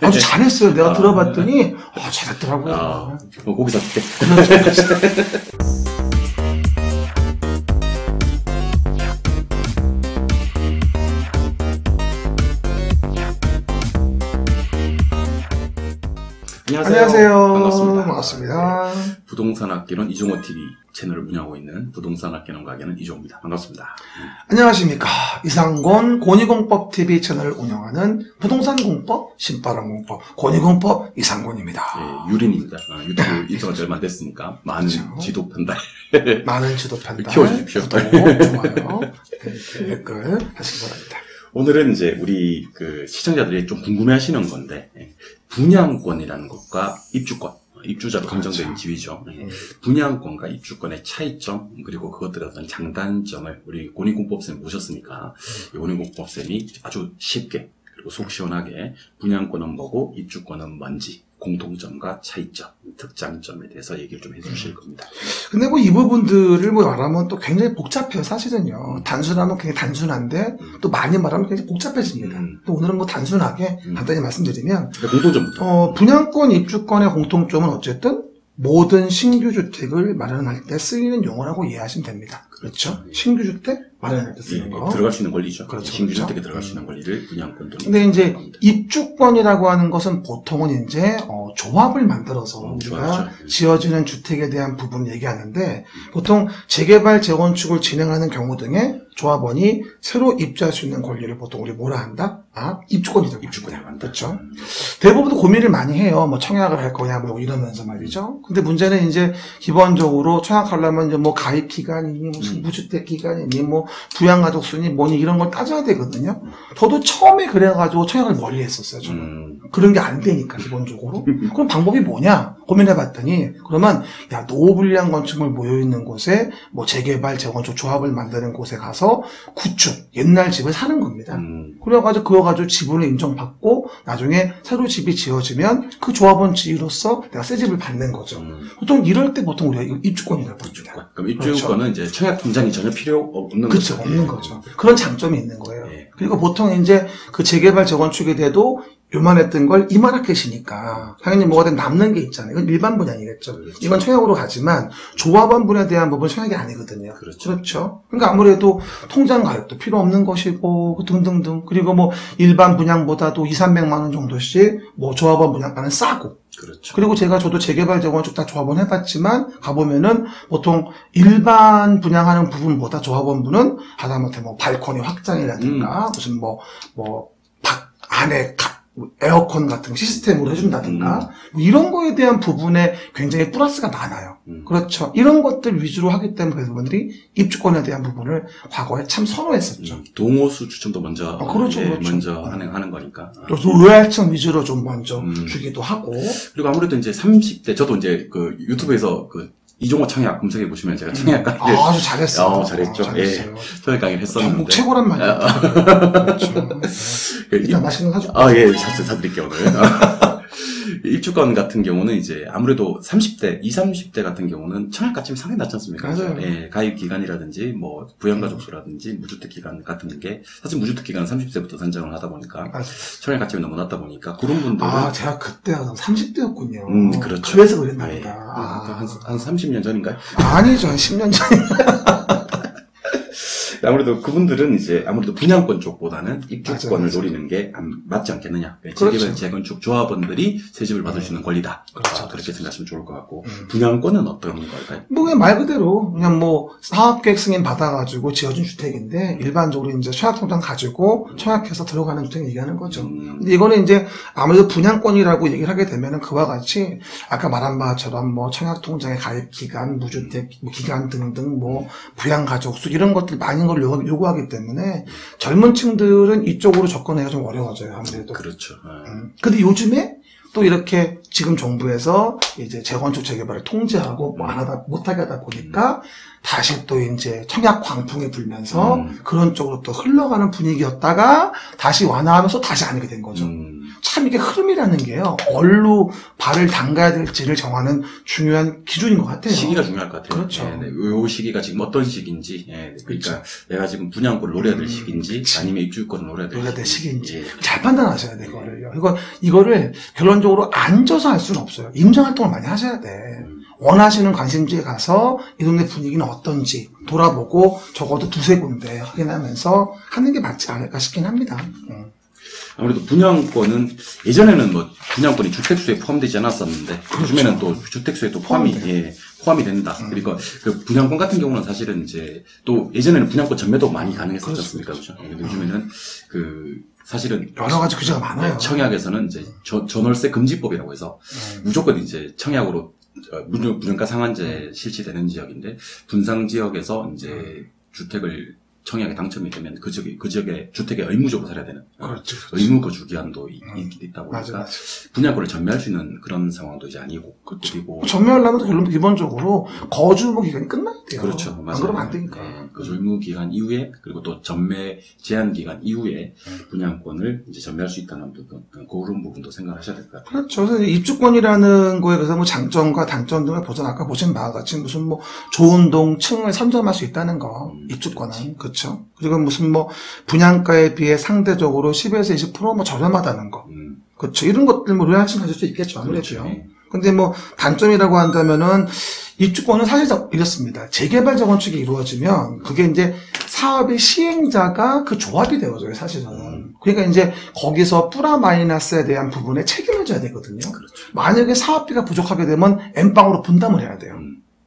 아주 잘했어요. 내가 들어봤더니 잘했더라고요. 고기 사줄게. 안녕하세요. 반갑습니다. 반갑습니다. 부동산 학개론 이종호 TV 채널을 운영하고 있는 부동산 학개론 가게는 이종호입니다. 반갑습니다. 안녕하십니까. 이상권 권익공법 TV 채널을 운영하는 부동산 공법, 신바람 공법, 권익공법 이상권입니다. 예, 유린입니다. 유튜브 입성한 지 얼마 안 됐으니까 많은 지도 편달. 많은 지도 편달. 키워주십시오. 좋아요. 댓글 하시기 바랍니다. 오늘은 이제 우리 시청자들이 좀 궁금해하시는 건데 분양권이라는 것과 입주권, 입주자로 감정된 지위죠. 분양권과 입주권의 차이점 그리고 그것들의 어떤 장단점을 우리 권익공법쌤 모셨으니까 권익공법쌤이 아주 쉽게 그리고 속 시원하게 분양권은 뭐고 입주권은 뭔지 공통점과 차이점, 특장점에 대해서 얘기를 좀 해주실 겁니다. 근데 이 부분들을 말하면 또 굉장히 복잡해요, 사실은요. 단순하면 굉장히 단순한데, 또 많이 말하면 굉장히 복잡해집니다. 또 오늘은 단순하게 간단히 말씀드리면, 공통점부터. 분양권, 입주권의 공통점은 어쨌든 모든 신규주택을 마련할 때 쓰이는 용어라고 이해하시면 됩니다. 그렇죠? 신규주택 마련할 때 쓰는 거. 들어갈 수 있는 권리죠. 그렇죠. 신규주택에 들어갈 수 있는 권리를 분양권 등. 근데 이제 입주권이라고 하는 것은 보통은 이제 조합을 만들어서 우리가 지어지는 주택에 대한 부분 얘기하는데 보통 재개발, 재건축을 진행하는 경우 등에 조합원이 새로 입주할 수 있는 권리를 보통 우리 뭐라 한다? 입주권이라고. 입주권이라고 한다. 그렇죠. 대부분 고민을 많이 해요. 청약을 할 거냐, 이러면서 말이죠. 근데 문제는 이제 기본적으로 청약하려면 이제 가입 기간이니, 무슨 무주택 기간이니, 부양가족 수니, 뭐니, 이런 걸 따져야 되거든요. 저도 처음에 그래가지고 청약을 멀리 했었어요, 저는. 그런 게 안 되니까, 기본적으로. 그럼 방법이 뭐냐? 고민해봤더니, 그러면, 노후불량 건축물 모여있는 곳에, 재개발, 재건축 조합을 만드는 곳에 가서 구축, 옛날 집을 사는 겁니다. 그래가지고, 그거 가지고 지분을 인정받고, 나중에 새로 집이 지어지면, 그 조합원 지위로서 내가 새 집을 받는 거죠. 보통 이럴 때 보통 우리가 입주권이라고 합니다. 그럼 입주권은 이제 청약 통장이 전혀 필요 없는 거죠. 그렇죠. 없는 거죠. 그런 장점이 있는 거예요. 예. 그리고 보통 이제 그 재개발, 재건축에 돼도 요만했던 걸 이만하게 시니까 당연히 뭐가 남는 게 있잖아요. 이건 일반 분양이겠죠. 그렇죠. 이건 청약으로 가지만 조합원 분에 대한 부분은 청약이 아니거든요. 그렇죠. 그러니까 아무래도 통장 가입도 필요 없는 것이고 등등등. 그리고 일반 분양보다도 200~300만 원 정도씩 조합원 분양가는 싸고. 그렇죠. 그리고 저도 재개발, 재건축 다 조합원 해봤지만 가보면은 보통 일반 분양하는 부분보다 조합원분은 하다못해 발코니 확장이라든가 무슨 안에 에어컨 같은 시스템으로 해준다든가 이런 거에 대한 부분에 굉장히 플러스가 많아요. 그렇죠. 이런 것들 위주로 하기 때문에 그분들이 입주권에 대한 부분을 과거에 참 선호했었죠. 동호수 추첨도 먼저 그렇죠. 먼저 하는 거니까. 또 로얄층 위주로 좀 먼저 주기도 하고. 그리고 아무래도 이제 30대 저도 이제 유튜브에서 이종호 청약 검색해 보시면 제가 청약 강의를 아주 잘했어요. 잘했죠. 잘했어요. 예. 청약 강의를 했었는데. 전국 최고란 말이에요. 그렇죠. 일단 맛있는 거 사줄게요. 예, 사드릴게요, 오늘. 입주권 같은 경우는 이제 아무래도 30대, 20, 30대 같은 경우는 청약가점이 상당히 낮지 않습니까? 맞아요. 예, 가입 기간이라든지, 부양가족 수라든지, 무주택 기간 같은 게, 사실 무주택 기간은 30세부터 선정을 하다 보니까, 청약가점이 너무 낮다 보니까, 그런 분들은. 제가 그때가 30대였군요. 그렇죠. 그래서 그랬나 보다. 한 30년 전인가요? 아니죠, 한 10년 전인가. 아무래도 그분들은 이제 아무래도 분양권 쪽보다는 입주권을 노리는 게 맞지 않겠느냐. 재개발, 재건축 조합원들이 새 집을 받을 수 있는 권리다. 그렇게 생각하시면 좋을 것 같고. 분양권은 어떤 걸까요? 그냥 말 그대로 그냥 사업계획 승인 받아가지고 지어준 주택인데 일반적으로 이제 청약통장 가지고 청약해서 들어가는 주택 얘기하는 거죠. 근데 이거는 이제 아무래도 분양권이라고 얘기를 하게 되면은 그와 같이 아까 말한 바처럼 청약통장의 가입 기간, 무주택 기간 등등 부양가족수 이런 것들 많은 걸 요구하기 때문에 젊은 층들은 이쪽으로 접근하기가 좀 어려워져요, 아무래도. 그렇죠. 근데 요즘에 또 이렇게 지금 정부에서 이제 재건축 재개발을 통제하고 뭐 못하게 하다 보니까 다시 또 이제 청약 광풍이 불면서 그런 쪽으로 또 흘러가는 분위기였다가 다시 완화하면서 다시 아니게 된 거죠. 참 이게 흐름이라는 게요. 어디로 발을 담가야 될지를 정하는 중요한 기준인 것 같아요. 시기가 중요할 것 같아요. 그렇죠. 네, 요 시기가 지금 어떤 시기인지, 네, 그러니까 그렇죠. 내가 지금 분양권을 노려야 될 시기인지, 아니면 입주권을 노려야 될 시기인지 예. 잘 판단하셔야 돼, 그거를요. 이거를 결론적으로 앉아서 할 수는 없어요. 임장 활동을 많이 하셔야 돼. 원하시는 관심지에 가서 이 동네 분위기는 어떤지 돌아보고 적어도 두세 군데 확인하면서 하는 게 맞지 않을까 싶긴 합니다. 아무래도 분양권은 예전에는 뭐 분양권이 주택수에 포함되지 않았었는데 요즘에는 또 주택수에 또 포함이 된다. 그리고 그 분양권 같은 경우는 사실은 이제 또 예전에는 분양권 전매도 많이 가능했었지 않습니까? 그렇죠. 근데 요즘에는 사실은 여러 가지 규제가 많아요. 청약에서는 이제 전월세 금지법이라고 해서 무조건 이제 청약으로 분양가 상한제 실시되는 지역인데 분상 지역에서 이제 주택을 청약에 당첨이 되면 그 지역에 주택에 의무적으로 살아야 되는 그렇죠. 의무 거주 기한도 있다 보니까 맞아. 분양권을 전매할 수 있는 그런 상황도 이제 아니고 그렇죠. 그리고 전매하려면 결론 기본적으로 거주 의무 기간이 끝나야 돼요. 그렇죠. 안 맞아요. 그러면 안 되니까. 네, 거주 의무 기간 이후에 그리고 또 전매 제한 기간 이후에 분양권을 이제 전매할 수 있다는 부분 그런 부분도 생각하셔야 될 것 같아요. 그렇죠. 그래서 입주권이라는 거에 대해서 뭐 장점과 단점 등을 보전 아까 보신 바와 같이 무슨 뭐 좋은 동 층을 선점할 수 있다는 거 입주권은 그렇죠. 그리고 무슨 뭐 분양가에 비해 상대적으로 10에서 20% 저렴하다는 거. 그렇죠. 이런 것들 뭐 로얄층 가질 수 있겠죠. 아무래도요. 그렇죠. 근데 뭐 단점이라고 한다면은 입주권은 사실 이렇습니다. 재개발 재건축이 이루어지면 그게 이제 사업의 시행자가 그 조합이 되어져요, 사실은. 그러니까 이제 거기서 플러스 마이너스에 대한 부분에 책임을 져야 되거든요. 그렇죠. 만약에 사업비가 부족하게 되면 N방으로 분담을 해야 돼요.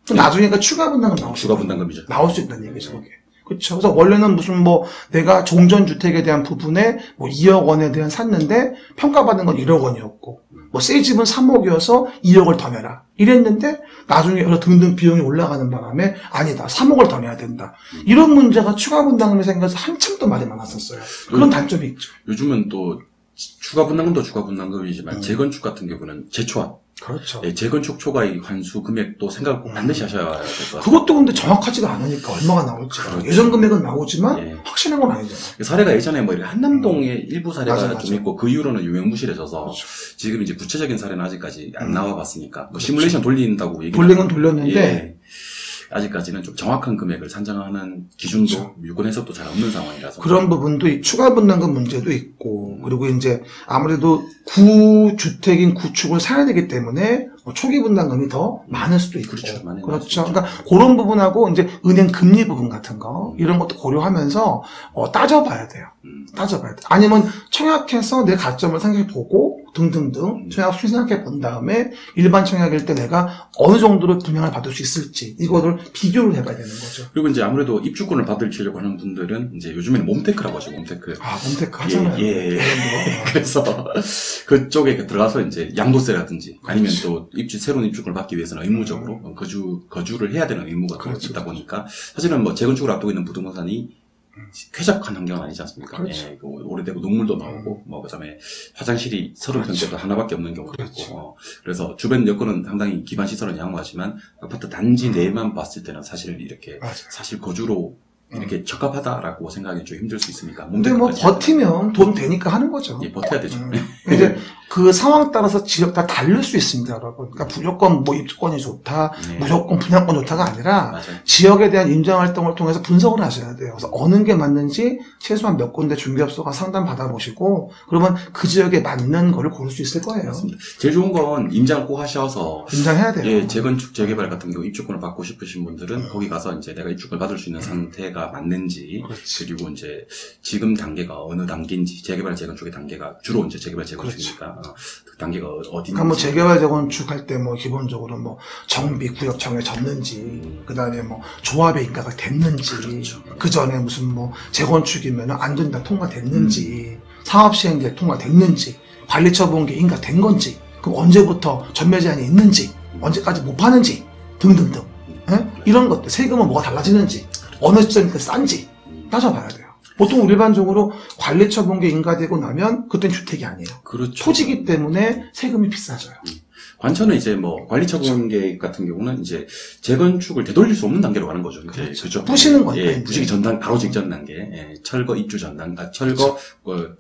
그럼 나중에 추가 분담금 나올 수 추가 분담금이죠. 나올 수 있다는 얘기죠, 그게. 그렇죠. 그래서 원래는 무슨 뭐 내가 종전주택에 대한 부분에 뭐 2억 원에 대한 샀는데 평가받은 건 1억 원이었고 뭐 새 집은 3억이어서 2억을 더 내라 이랬는데 나중에 여러 등등 비용이 올라가는 바람에 아니다 3억을 더 내야 된다 이런 문제가 추가 분담금이 생겨서 한참 또 말이 많았었어요. 그런 단점이 있죠. 요즘은 또 추가 분담금도 추가 분담금이지만 재건축 같은 경우는 재초안 그렇죠. 예, 재건축 초과의 환수 금액도 생각 꼭 반드시 하셔야 될 것 같아요. 그것도 근데 정확하지가 않으니까 얼마가 나올지. 그렇죠. 예전 금액은 나오지만 예. 확실한 건 아니잖아요. 사례가 예전에 뭐 이렇게 한남동의 일부 사례가 맞아, 좀 맞아. 있고 그 이후로는 유명무실해져서 그렇죠. 지금 이제 구체적인 사례는 아직까지 안 나와봤으니까 뭐 시뮬레이션 돌린다고 얘기 돌린 건 돌렸는데 예. 아직까지는 좀 정확한 금액을 산정하는 기준도 그렇죠. 유권 해석도 잘 없는 상황이라서 그런 부분도 추가 분담금 문제도 있고 그리고 이제 아무래도 구주택인 구축을 사야 되기 때문에 뭐 초기 분담금이 더 많을 수도 있고 그렇죠. 많이 그렇죠. 나올 수 그러니까 그런 부분하고 이제 은행 금리 부분 같은 거 이런 것도 고려하면서 따져봐야 돼요. 따져봐야 돼. 아니면 청약해서 내 가점을 생각해 보고 등등등 청약 수익 생각해 본 다음에 일반 청약일 때 내가 어느 정도로 분양을 받을 수 있을지 이거를 비교를 해봐야 되는 거죠. 그리고 이제 아무래도 입주권을 받으려고 하는 분들은 이제 요즘에는 몸테크라고 하죠. 몸테크. 몸테크 하잖아요. 예. 그래서 그쪽에 들어가서 이제 양도세라든지 아니면 또 새로운 입주권을 받기 위해서는 의무적으로 거주를 해야 되는 의무가 그렇죠. 있다 보니까 사실은 뭐 재건축을 앞두고 있는 부동산이 쾌적한 환경은 아니지 않습니까? 그렇죠. 예, 오래되고 녹물도 나오고, 뭐, 그다음에 화장실이 30평대도 하나밖에 없는 경우도 그렇죠. 있고, 그래서 주변 여건은 상당히 기반 시설은 양호하지만 아파트 단지 내만 봤을 때는 사실 이렇게 맞아요. 사실 거주로 이렇게 적합하다라고 생각이 좀 힘들 수 있으니까. 근데 뭐 버티면 돈 되니까 하는 거죠. 예, 버텨야 되죠. 이제 그 상황 따라서 지역 다 다를 수 있습니다, 여러분. 그러니까 무조건 뭐 입주권이 좋다, 네. 무조건 분양권 좋다가 아니라 맞아요. 지역에 대한 임장 활동을 통해서 분석을 하셔야 돼요. 그래서 어느 게 맞는지 최소한 몇 군데 중개업소가 상담 받아보시고 그러면 그 지역에 맞는 거를 고를 수 있을 거예요. 맞습니다. 제일 좋은 건 임장을 꼭 하셔서 임장해야 돼요. 예, 재건축, 재개발 같은 경우 입주권을 받고 싶으신 분들은 거기 가서 이제 내가 입주권을 받을 수 있는 상태가 맞는지 그렇지. 그리고 이제 지금 단계가 어느 단계인지 재개발, 재건축의 단계가 주로 이제 재개발, 재건축이니까 그 단계가 어딘지 그러니까 뭐 재개발 재건축할 때 뭐 기본적으로 뭐 정비 구역 정해졌는지 그다음에 뭐 조합의 인가가 됐는지 그렇죠. 그 전에 무슨 뭐 재건축이면 안전단 통과됐는지 사업 시행계 통과됐는지 관리 처분계 인가된 건지 그럼 언제부터 전매 제한이 있는지 언제까지 못 파는지 등등등 예? 이런 것들 세금은 뭐가 달라지는지 어느 시점부터 싼지 따져봐야 돼요. 보통 일반적으로 관리 처분계 인가되고 나면 그땐 주택이 아니에요. 그렇죠. 토지기 때문에 세금이 비싸져요. 관천은 이제 뭐 관리처분 계획 같은 경우는 이제 재건축을 되돌릴 수 없는 단계로 가는 거죠. 이제 그죠? 부시는 거죠. 예, 부시기 바로 직전 단계. 예, 철거 입주 전 단계, 철거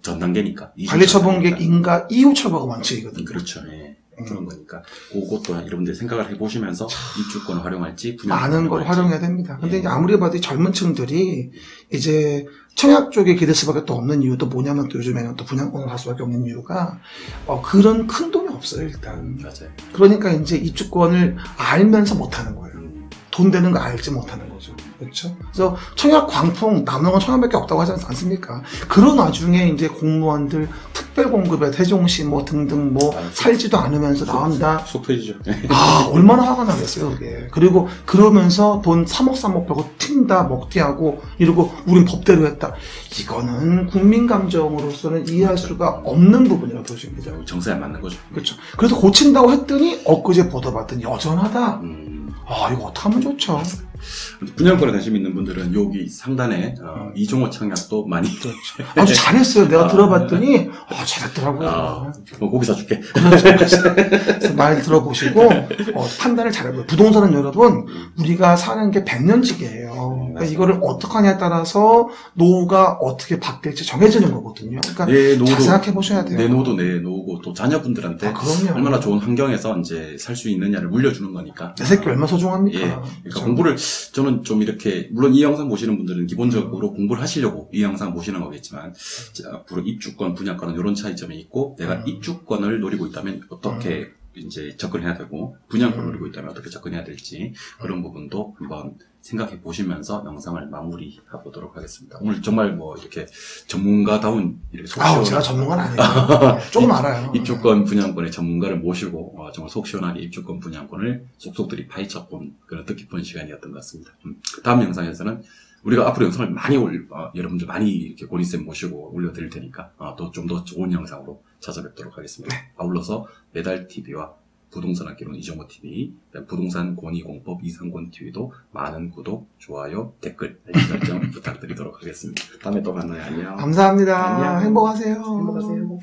전 단계니까. 관리처분 계획 인가 이후 철거가 원칙이거든요. 그렇죠. 예. 그런 거니까 그것도 여러분들 생각을 해보시면서 입주권을 활용할지 많은 걸 활용해야 됩니다. 근데 예. 이제 아무리 봐도 젊은 층들이 이제 청약 쪽에 기댈 수밖에 또 없는 이유도 뭐냐면 또 요즘에는 또 분양권을 할 수밖에 없는 이유가 그런 큰 돈이 없어요 일단. 맞아요. 그러니까 이제 입주권을 알면서 못하는 거예요. 돈 되는 거 알지 못하는 거죠. 그렇죠? 그래서 청약 광풍 남는 건 청약밖에 없다고 하지 않습니까? 그런 와중에 이제 공무원들 특별 공급에 세종시 뭐 등등 뭐 살지도 않으면서 나온다. 속 터지죠. 얼마나 화가 나겠어요, 그게. 그리고 그러면서 돈 3억 벌고 튄다, 먹튀하고 이러고 우린 법대로 했다. 이거는 국민 감정으로서는 이해할 수가 없는 부분이라고 보십니다. 정서에 맞는 거죠. 그렇죠. 그래서 고친다고 했더니 엊그제 보도받더니 여전하다. 이거 어떡하면 좋죠. 분양권에 관심 있는 분들은 여기 상단에 이종호 청약도 많이 아주 잘했어요. 내가 들어봤더니 잘했더라고요. 고기 사줄게. 그래서 말 들어보시고 판단을 잘해보세요. 부동산은 여러분 우리가 사는 게 100년지기예요. 그러니까 이거를 어떻게 하냐에 따라서 노후가 어떻게 바뀔지 정해지는 거거든요. 그러니까 잘 생각해 보셔야 돼요. 내 노후도 내놓고 또 자녀분들한테 그럼요. 얼마나 좋은 환경에서 이제 살 수 있느냐를 물려주는 거니까. 내 새끼 얼마나 소중합니까? 예. 그러니까 그렇죠? 공부를 저는 좀 이렇게 물론 이 영상 보시는 분들은 기본적으로 공부를 하시려고 이 영상 보시는 거겠지만 앞으로 입주권, 분양권은 이런 차이점이 있고 내가 입주권을 노리고 있다면 어떻게 이제 접근해야 되고 분양권을 노리고 있다면 어떻게 접근해야 될지 그런 부분도 한번 생각해 보시면서 영상을 마무리해 보도록 하겠습니다. 오늘 정말 뭐 이렇게 전문가다운 이렇게 속 시원한 제가 전문가는 아니에요. 조금 알아요. 입주권 분양권의 전문가를 모시고 정말 속 시원하게 입주권 분양권을 속속들이 파헤쳐본 그런 뜻깊은 시간이었던 것 같습니다. 다음 영상에서는 우리가 앞으로 영상을 많이 여러분들 많이 이렇게 고린쌤 모시고 올려드릴 테니까 또 좀 더 좋은 영상으로 찾아뵙도록 하겠습니다. 아울러서 매달TV와 부동산 학기론 이종호 TV, 부동산 권익공법 이상권 TV도 많은 구독, 좋아요, 댓글, 알림 설정 부탁드리도록 하겠습니다. 다음에 또 만나요. 안녕. 감사합니다. 안녕. 행복하세요. 행복하세요.